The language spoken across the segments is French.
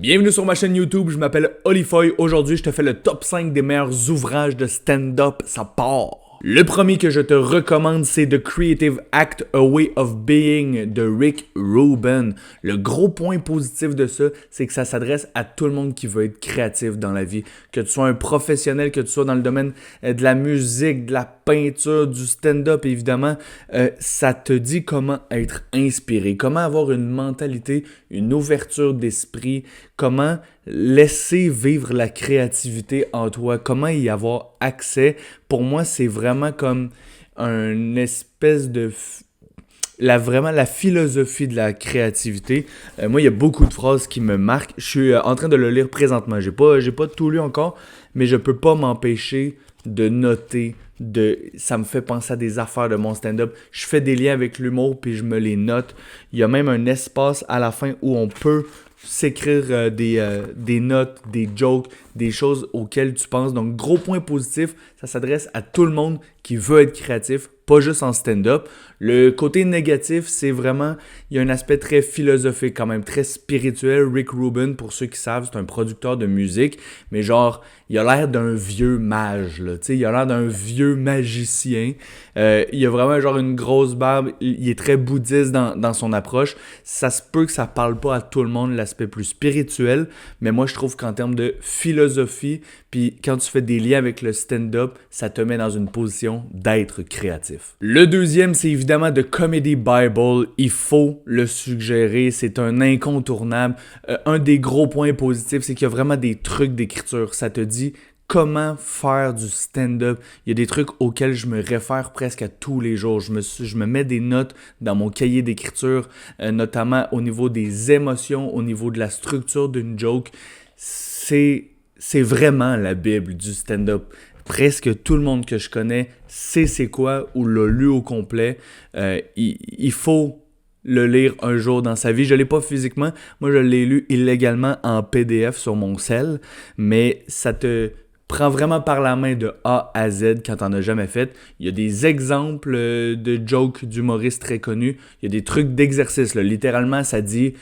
Bienvenue sur ma chaîne YouTube, je m'appelle Olifoy. Aujourd'hui, je te fais le top 5 des meilleurs ouvrages de stand-up. Ça part! Le premier que je te recommande, c'est The Creative Act, A Way of Being de Rick Rubin. Le gros point positif de ça, c'est que ça s'adresse à tout le monde qui veut être créatif dans la vie. Que tu sois un professionnel, que tu sois dans le domaine de la musique, de la peinture, du stand-up, évidemment, ça te dit comment être inspiré, comment avoir une mentalité, une ouverture d'esprit, comment laisser vivre la créativité en toi, comment y avoir accès. Pour moi, c'est vraiment comme une espèce de... vraiment la philosophie de la créativité. Moi, il y a beaucoup de phrases qui me marquent. Je suis en train de le lire présentement. J'ai pas tout lu encore, mais je peux pas m'empêcher de noter. Ça me fait penser à des affaires de mon stand-up. Je fais des liens avec l'humour puis je me les note. Il y a même un espace à la fin où on peut s'écrire des notes, des jokes, des choses auxquelles tu penses. Donc, gros point positif, ça s'adresse à tout le monde qui veut être créatif, pas juste en stand-up. Le côté négatif, c'est vraiment, il y a un aspect très philosophique quand même, très spirituel. Rick Rubin, pour ceux qui savent, c'est un producteur de musique, mais genre, il a l'air d'un vieux mage, là, tu sais, il a l'air d'un vieux magicien. Il a vraiment genre une grosse barbe, il est très bouddhiste dans son approche. Ça se peut que ça parle pas à tout le monde, l'aspect plus spirituel, mais moi, je trouve qu'en termes de philosophie, puis quand tu fais des liens avec le stand-up, ça te met dans une position d'être créatif. Le deuxième, c'est évidemment The Comedy Bible. Il faut le suggérer, c'est un incontournable. Un des gros points positifs, c'est qu'il y a vraiment des trucs d'écriture. Ça te dit comment faire du stand-up. Il y a des trucs auxquels je me réfère presque à tous les jours. Je me mets des notes dans mon cahier d'écriture, notamment au niveau des émotions, au niveau de la structure d'une joke. C'est vraiment la Bible du stand-up. Presque tout le monde que je connais sait c'est quoi ou l'a lu au complet. Il faut le lire un jour dans sa vie. Je ne l'ai pas physiquement. Moi, je l'ai lu illégalement en PDF sur mon cell. Mais ça te prend vraiment par la main de A à Z quand tu n'en as jamais fait. Il y a des exemples de jokes d'humoristes très connus. Il y a des trucs d'exercice. Littéralement, ça dit...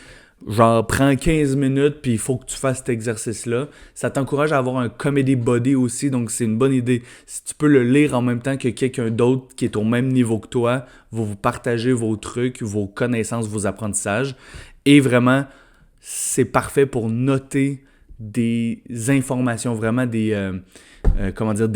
genre, prends 15 minutes puis il faut que tu fasses cet exercice-là. Ça t'encourage à avoir un comedy buddy aussi, donc c'est une bonne idée. Si tu peux le lire en même temps que quelqu'un d'autre qui est au même niveau que toi, vous partagez vos trucs, vos connaissances, vos apprentissages. Et vraiment, c'est parfait pour noter des informations, vraiment des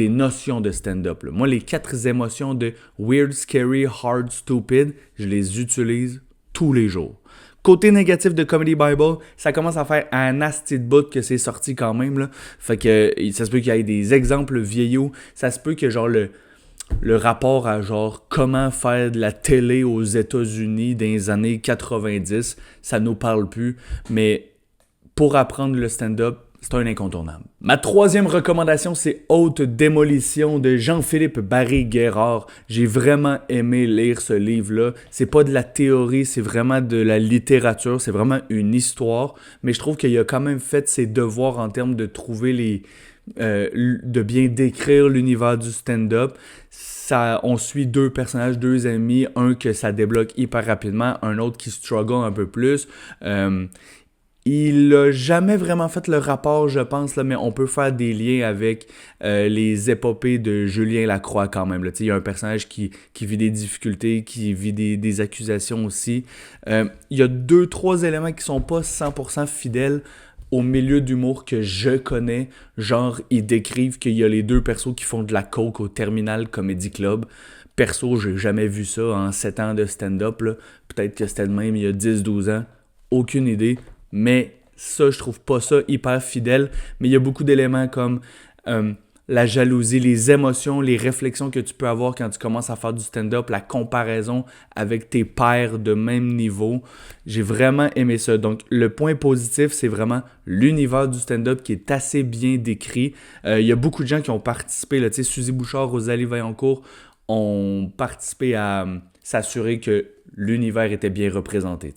notions de stand-up. Là. Moi, les 4 émotions de Weird, Scary, Hard, Stupid, je les utilise tous les jours. Côté négatif de Comedy Bible, ça commence à faire un asti de bout que c'est sorti quand même. Là. Fait que ça se peut qu'il y ait des exemples vieillots. Ça se peut que genre le rapport à genre comment faire de la télé aux États-Unis dans les années 90, ça nous parle plus. Mais pour apprendre le stand-up, c'est un incontournable. Ma troisième recommandation, c'est Haute Démolition de Jean-Philippe Barry-Guerrard. J'ai vraiment aimé lire ce livre-là. C'est pas de la théorie, c'est vraiment de la littérature, c'est vraiment une histoire. Mais je trouve qu'il a quand même fait ses devoirs en termes de trouver de bien décrire l'univers du stand-up. On suit 2 personnages, 2 amis, un que ça débloque hyper rapidement, un autre qui struggle un peu plus. Il n'a jamais vraiment fait le rapport, je pense, là, mais on peut faire des liens avec les épopées de Julien Lacroix quand même. Il y a un personnage qui vit des difficultés, qui vit des accusations aussi. Il y a 2-3 éléments qui sont pas 100% fidèles au milieu d'humour que je connais. Genre, ils décrivent qu'il y a les 2 persos qui font de la coke au Terminal Comedy Club. Perso, j'ai jamais vu ça en 7 ans de stand-up. Là. Peut-être que c'était le même il y a 10-12 ans. Aucune idée. Mais ça, je trouve pas ça hyper fidèle. Mais il y a beaucoup d'éléments comme la jalousie, les émotions, les réflexions que tu peux avoir quand tu commences à faire du stand-up, la comparaison avec tes pairs de même niveau. J'ai vraiment aimé ça. Donc, le point positif, c'est vraiment l'univers du stand-up qui est assez bien décrit. Il y a beaucoup de gens qui ont participé. Là, Suzy Bouchard, Rosalie Vaillancourt ont participé à s'assurer que l'univers était bien représenté.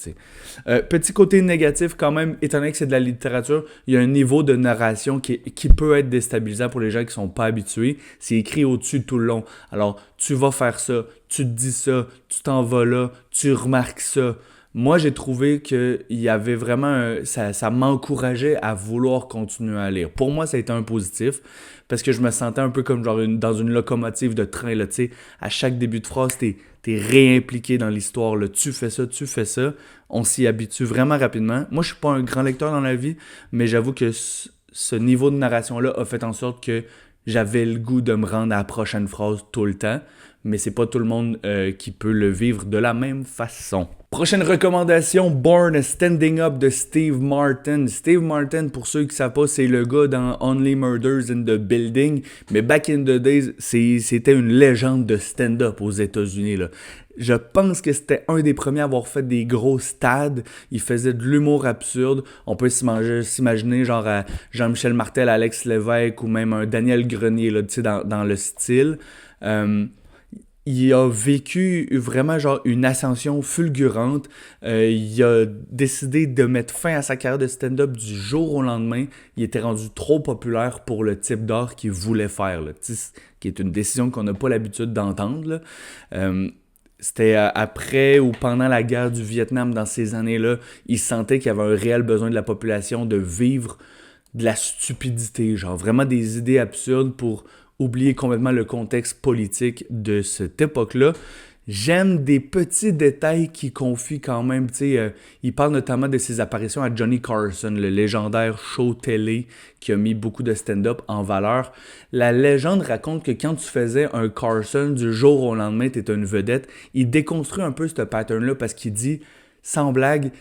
Petit côté négatif quand même, étant donné que c'est de la littérature, il y a un niveau de narration qui peut être déstabilisant pour les gens qui ne sont pas habitués. C'est écrit au-dessus tout le long. Alors, tu vas faire ça, tu te dis ça, tu t'en vas là, tu remarques ça. moi, j'ai trouvé qu'il y avait vraiment... ça m'encourageait à vouloir continuer à lire. Pour moi, ça a été un positif parce que je me sentais un peu comme genre dans une locomotive de train, là, tu sais. À chaque début de phrase, t'es réimpliqué dans l'histoire, là. Tu fais ça, tu fais ça. On s'y habitue vraiment rapidement. Moi, je suis pas un grand lecteur dans la vie, mais j'avoue que ce niveau de narration-là a fait en sorte que j'avais le goût de me rendre à la prochaine phrase tout le temps. Mais c'est pas tout le monde qui peut le vivre de la même façon. Prochaine recommandation, Born Standing Up de Steve Martin. Steve Martin, pour ceux qui ne savent pas, c'est le gars dans Only Murders in the Building. Mais back in the days, c'était une légende de stand-up aux États-Unis, là. Je pense que c'était un des premiers à avoir fait des gros stades. Il faisait de l'humour absurde. On peut s'imaginer genre à Jean-Michel Martel, Alex Lévesque ou même un Daniel Grenier là, dans le style. Il a vécu vraiment genre une ascension fulgurante. Il a décidé de mettre fin à sa carrière de stand-up du jour au lendemain. Il était rendu trop populaire pour le type d'art qu'il voulait faire, là, qui est une décision qu'on n'a pas l'habitude d'entendre, là. C'était après ou pendant la guerre du Vietnam, dans ces années-là, il sentait qu'il y avait un réel besoin de la population de vivre de la stupidité, genre vraiment des idées absurdes pour oublier complètement le contexte politique de cette époque-là. J'aime des petits détails qui confient quand même, tu sais, il parle notamment de ses apparitions à Johnny Carson, le légendaire show télé qui a mis beaucoup de stand-up en valeur. La légende raconte que quand tu faisais un Carson, du jour au lendemain, t'étais une vedette. Il déconstruit un peu ce pattern-là parce qu'il dit, sans blague,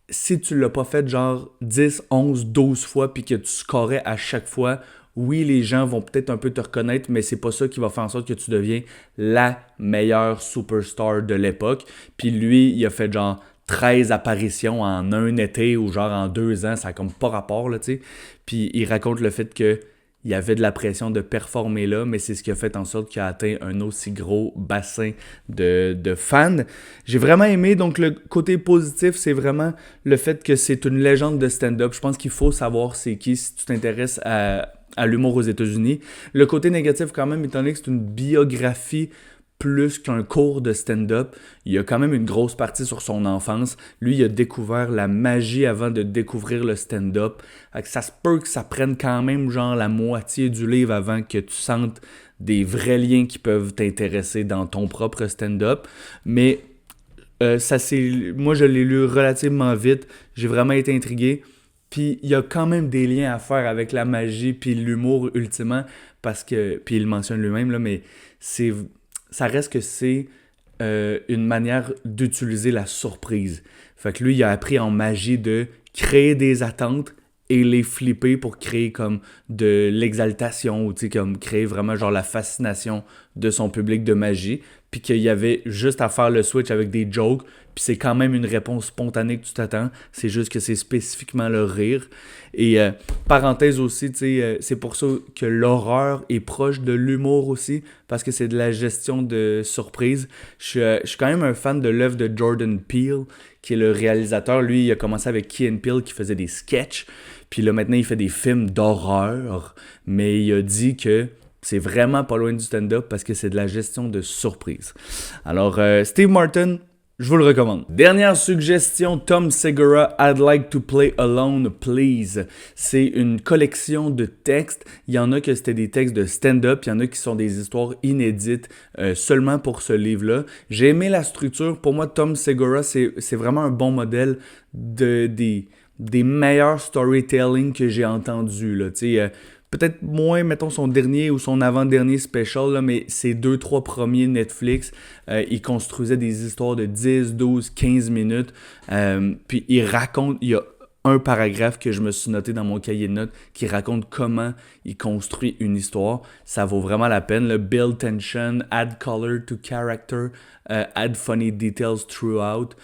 si tu l'as pas fait genre 10, 11, 12 fois puis que tu scorais à chaque fois, oui, les gens vont peut-être un peu te reconnaître, mais c'est pas ça qui va faire en sorte que tu deviens la meilleure superstar de l'époque. Puis lui, il a fait genre 13 apparitions en un été ou genre en 2 ans, ça a comme pas rapport, là, tu sais. Puis il raconte le fait que il y avait de la pression de performer là, mais c'est ce qui a fait en sorte qu'il a atteint un aussi gros bassin de fans. J'ai vraiment aimé, donc le côté positif, c'est vraiment le fait que c'est une légende de stand-up. Je pense qu'il faut savoir c'est qui si tu t'intéresses à l'humour aux États-Unis. Le côté négatif quand même, étant donné que c'est une biographie plus qu'un cours de stand-up, il y a quand même une grosse partie sur son enfance. Lui, il a découvert la magie avant de découvrir le stand-up. Ça se peut que ça prenne quand même genre la moitié du livre avant que tu sentes des vrais liens qui peuvent t'intéresser dans ton propre stand-up. Mais moi, je l'ai lu relativement vite. J'ai vraiment été intrigué. Puis il y a quand même des liens à faire avec la magie puis l'humour ultimement parce que, puis il le mentionne lui-même, là, mais ça reste que c'est une manière d'utiliser la surprise. Fait que lui, il a appris en magie de créer des attentes et les flipper pour créer comme de l'exaltation ou tu sais, comme créer vraiment genre la fascination de son public de magie. Puis qu'il y avait juste à faire le switch avec des jokes. Puis c'est quand même une réponse spontanée que tu t'attends. C'est juste que c'est spécifiquement le rire. Et parenthèse aussi, tu sais, c'est pour ça que l'horreur est proche de l'humour aussi. Parce que c'est de la gestion de surprise. Je suis quand même un fan de l'œuvre de Jordan Peele, qui est le réalisateur. Lui, il a commencé avec Key & Peele, qui faisait des sketchs. Puis là, maintenant, il fait des films d'horreur. Mais il a dit que c'est vraiment pas loin du stand-up parce que c'est de la gestion de surprise. Alors, Steve Martin, je vous le recommande. Dernière suggestion, Tom Segura, I'd Like to Play Alone, Please. C'est une collection de textes. Il y en a que c'était des textes de stand-up, il y en a qui sont des histoires inédites seulement pour ce livre-là. J'ai aimé la structure. Pour moi, Tom Segura, c'est vraiment un bon modèle des meilleurs storytelling que j'ai entendus, là. Tu sais, peut-être moins, mettons, son dernier ou son avant-dernier special, là, mais ses 2-3 premiers Netflix, il construisait des histoires de 10, 12, 15 minutes. Puis il y a un paragraphe que je me suis noté dans mon cahier de notes qui raconte comment il construit une histoire. Ça vaut vraiment la peine. Le build tension, add color to character, add funny details throughout.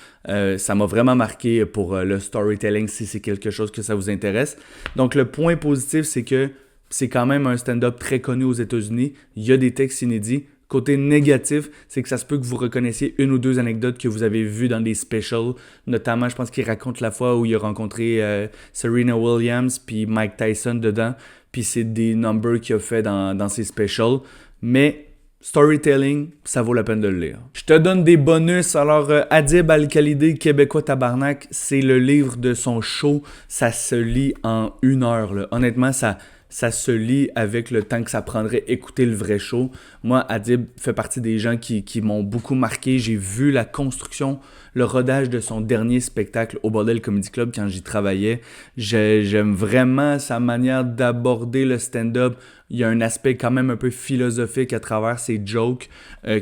Ça m'a vraiment marqué pour le storytelling si c'est quelque chose que ça vous intéresse. Donc le point positif, c'est que c'est quand même un stand-up très connu aux États-Unis. Il y a des textes inédits. Côté négatif, c'est que ça se peut que vous reconnaissiez une ou deux anecdotes que vous avez vues dans des specials. Notamment, je pense qu'il raconte la fois où il a rencontré Serena Williams puis Mike Tyson dedans. Puis c'est des numbers qu'il a fait dans ses specials. Mais storytelling, ça vaut la peine de le lire. Je te donne des bonus. Alors, Adib Al-Khalidi, Québécois Tabarnak, c'est le livre de son show. Ça se lit en 1 heure. Là. Honnêtement, ça se lit avec le temps que ça prendrait écouter le vrai show. Moi, Adib fait partie des gens qui m'ont beaucoup marqué. J'ai vu la construction, le rodage de son dernier spectacle au Bordel Comedy Club quand j'y travaillais. J'aime vraiment sa manière d'aborder le stand-up. Il y a un aspect quand même un peu philosophique à travers ses jokes.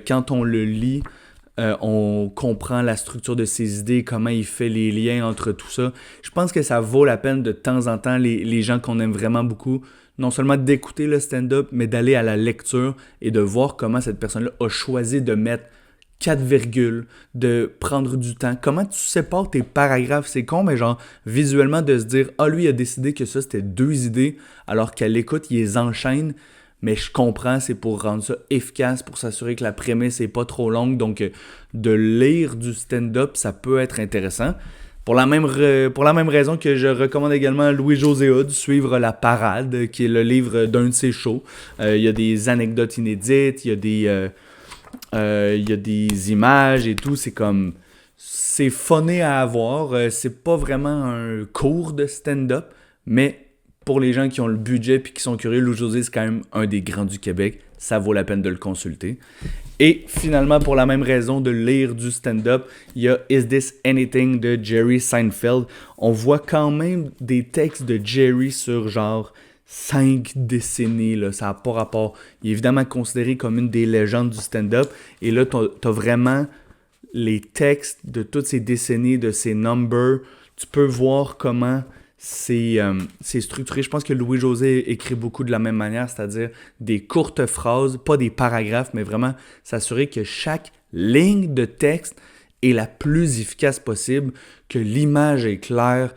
Quand on le lit, on comprend la structure de ses idées, comment il fait les liens entre tout ça. Je pense que ça vaut la peine de temps en temps, les gens qu'on aime vraiment beaucoup, non seulement d'écouter le stand-up, mais d'aller à la lecture et de voir comment cette personne-là a choisi de mettre 4 virgules, de prendre du temps. Comment tu sépares tes paragraphes? C'est con, mais genre, visuellement, de se dire « Ah, lui, il a décidé que ça, c'était 2 idées, alors qu'à l'écoute, il les enchaîne. » Mais je comprends, c'est pour rendre ça efficace, pour s'assurer que la prémisse n'est pas trop longue. Donc, de lire du stand-up, ça peut être intéressant. Pour la même raison que je recommande également à Louis-José Hood, Suivre la parade, qui est le livre d'un de ses shows. Il y a des anecdotes inédites, il y a des images et tout. C'est funné à avoir. C'est pas vraiment un cours de stand-up, mais pour les gens qui ont le budget et qui sont curieux, Louis-José, c'est quand même un des grands du Québec. Ça vaut la peine de le consulter. Et finalement, pour la même raison de lire du stand-up, il y a Is This Anything de Jerry Seinfeld. On voit quand même des textes de Jerry sur genre 5 décennies. Là. Ça n'a pas rapport. Il est évidemment considéré comme une des légendes du stand-up. Et là, tu as vraiment les textes de toutes ces décennies, de ces numbers. Tu peux voir comment c'est structuré. Je pense que Louis-José écrit beaucoup de la même manière, c'est-à-dire des courtes phrases, pas des paragraphes, mais vraiment s'assurer que chaque ligne de texte est la plus efficace possible, que l'image est claire.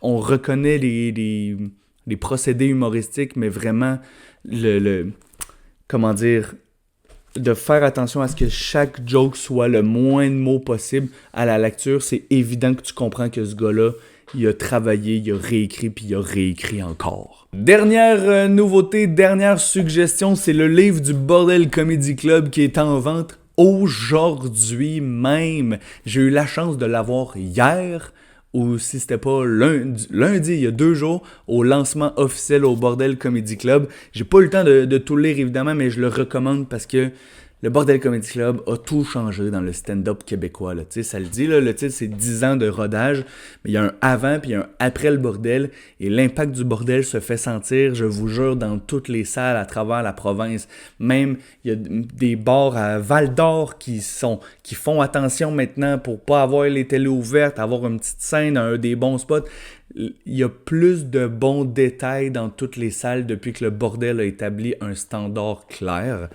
On reconnaît les procédés humoristiques, mais vraiment comment dire, de faire attention à ce que chaque joke soit le moins de mots possible à la lecture. C'est évident que tu comprends que ce gars-là, il a travaillé, il a réécrit, puis il a réécrit encore. Dernière nouveauté, dernière suggestion, c'est le livre du Bordel Comedy Club qui est en vente aujourd'hui même. J'ai eu la chance de l'avoir hier, ou si c'était pas lundi, il y a 2 jours, au lancement officiel au Bordel Comedy Club. J'ai pas eu le temps de tout lire évidemment, mais je le recommande parce que le Bordel Comedy Club a tout changé dans le stand-up québécois. Là. Ça le dit, là, le titre c'est 10 ans de rodage, mais il y a un avant puis il y a un après le bordel, et l'impact du bordel se fait sentir, je vous jure, dans toutes les salles à travers la province. Même, il y a des bars à Val-d'Or qui font attention maintenant pour pas avoir les télés ouvertes, avoir une petite scène, des bons spots. Il y a plus de bons détails dans toutes les salles depuis que le bordel a établi un standard clair.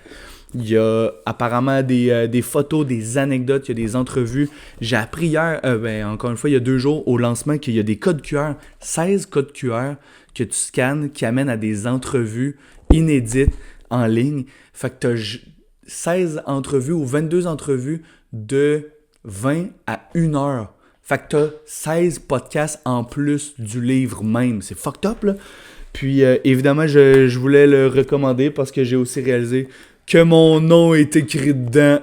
Il y a apparemment des photos, des anecdotes, il y a des entrevues. J'ai appris hier, encore une fois, il y a 2 jours au lancement, qu'il y a des codes QR, 16 codes QR que tu scannes qui amènent à des entrevues inédites en ligne. Fait que tu as 16 entrevues ou 22 entrevues de 20 à 1 heure. Fait que tu as 16 podcasts en plus du livre même. C'est fucked up, là. Puis évidemment, je voulais le recommander parce que j'ai aussi réalisé que mon nom est écrit dedans.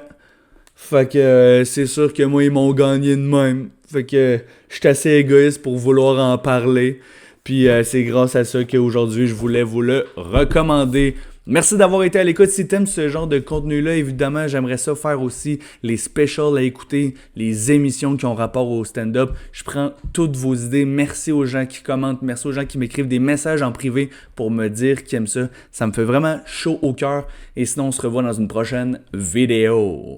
Fait que c'est sûr que moi, ils m'ont gagné de même. Fait que je suis assez égoïste pour vouloir en parler. Puis c'est grâce à ça qu'aujourd'hui, je voulais vous le recommander. Merci d'avoir été à l'écoute. Si t'aimes ce genre de contenu-là, évidemment, j'aimerais ça faire aussi les specials à écouter, les émissions qui ont rapport au stand-up. Je prends toutes vos idées. Merci aux gens qui commentent, merci aux gens qui m'écrivent des messages en privé pour me dire qu'ils aiment ça. Ça me fait vraiment chaud au cœur. Et sinon, on se revoit dans une prochaine vidéo.